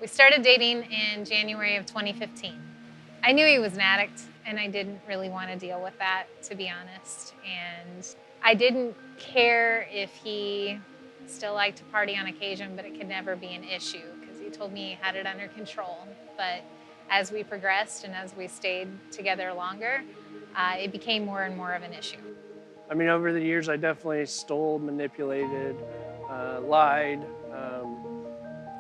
We started dating in January of 2015. I knew he was an addict, and I didn't really want to deal with that, to be honest. And I didn't care if he still liked to party on occasion, but it could never be an issue because he told me he had it under control. But as we progressed and as we stayed together longer, it became more and more of an issue. I mean, over the years, I definitely stole, manipulated, lied,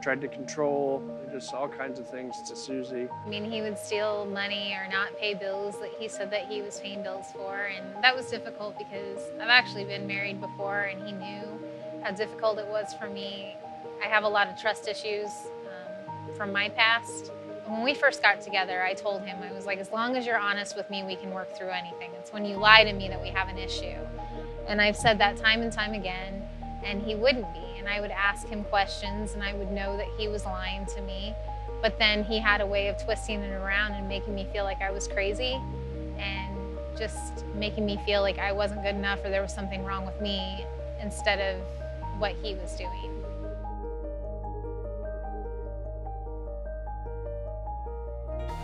tried to control, just all kinds of things to Suzi. I mean, he would steal money or not pay bills that he said that he was paying bills for, and that was difficult because I've actually been married before, and he knew how difficult it was for me. I have a lot of trust issues from my past. When we first got together, I told him, I was like, as long as you're honest with me, we can work through anything. It's when you lie to me that we have an issue. And I've said that time and time again, and he wouldn't be. And I would ask him questions, and I would know that he was lying to me. But then he had a way of twisting it around and making me feel like I was crazy and just making me feel like I wasn't good enough or there was something wrong with me instead of what he was doing.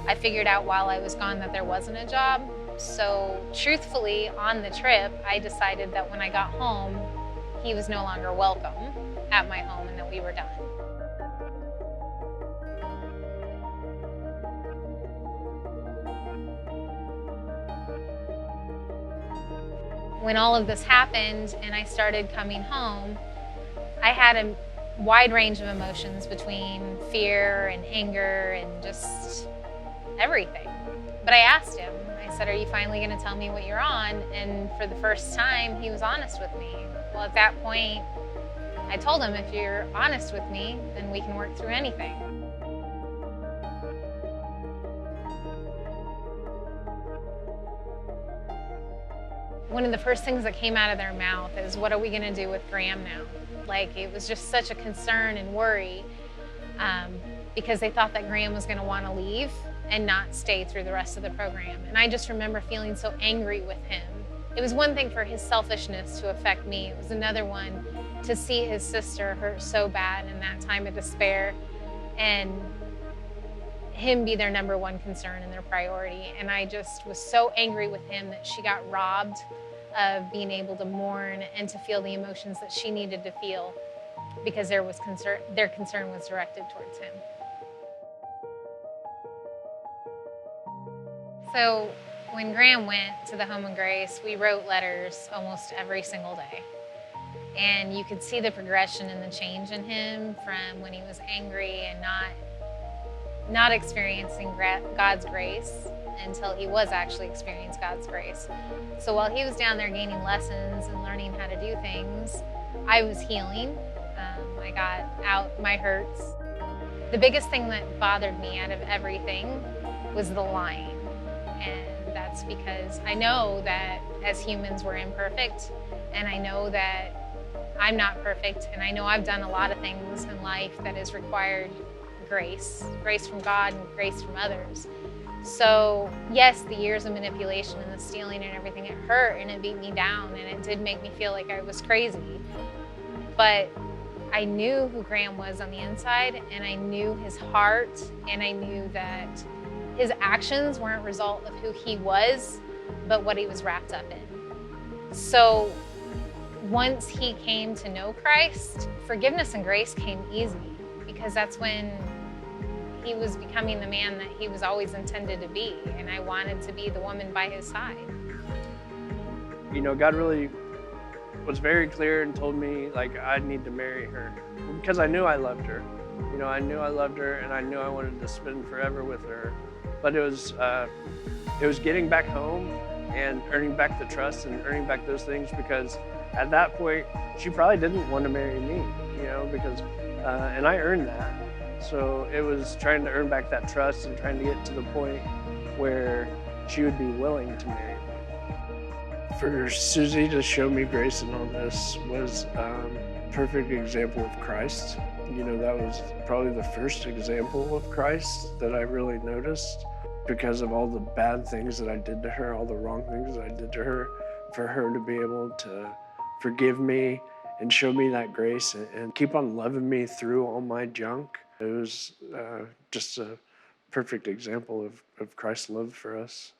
I figured out while I was gone that there wasn't a job. So truthfully, on the trip, I decided that when I got home, he was no longer welcome at my home and that we were done. When all of this happened and I started coming home, I had a wide range of emotions between fear and anger and just everything. But I asked him, I said, are you finally going to tell me what you're on? And for the first time, he was honest with me. Well, at that point, I told him, if you're honest with me, then we can work through anything. One of the first things that came out of their mouth is, what are we going to do with Graham now? Like, it was just such a concern and worry because they thought that Graham was going to want to leave and not stay through the rest of the program. And I just remember feeling so angry with him. It was one thing for his selfishness to affect me. It was another one to see his sister hurt so bad in that time of despair and him be their number one concern and their priority. And I just was so angry with him that she got robbed of being able to mourn and to feel the emotions that she needed to feel because their concern was directed towards him. So when Graham went to the Home of Grace, we wrote letters almost every single day. And you could see the progression and the change in him from when he was angry and not experiencing God's grace until he was actually experiencing God's grace. So while he was down there gaining lessons and learning how to do things, I was healing. I got out my hurts. The biggest thing that bothered me out of everything was the lying. And that's because I know that as humans we're imperfect, and I know that I'm not perfect, and I know I've done a lot of things in life that has required grace from God and grace from others. So yes, the years of manipulation and the stealing and everything, it hurt and it beat me down and it did make me feel like I was crazy. But I knew who Graham was on the inside, and I knew his heart, and I knew that his actions weren't a result of who he was, but what he was wrapped up in. So once he came to know Christ, forgiveness and grace came easy because that's when he was becoming the man that he was always intended to be, and I wanted to be the woman by his side. You know, God really was very clear and told me, like, I need to marry her because I knew I loved her. You know, I knew I loved her, and I knew I wanted to spend forever with her. But it was getting back home and earning back the trust and earning back those things, because at that point, she probably didn't want to marry me, you know, because, and I earned that. So it was trying to earn back that trust and trying to get to the point where she would be willing to marry me. For Suzi to show me grace in all this was a perfect example of Christ. You know, that was probably the first example of Christ that I really noticed because of all the bad things that I did to her, all the wrong things that I did to her. For her to be able to forgive me and showed me that grace and keep on loving me through all my junk. It was just a perfect example of Christ's love for us.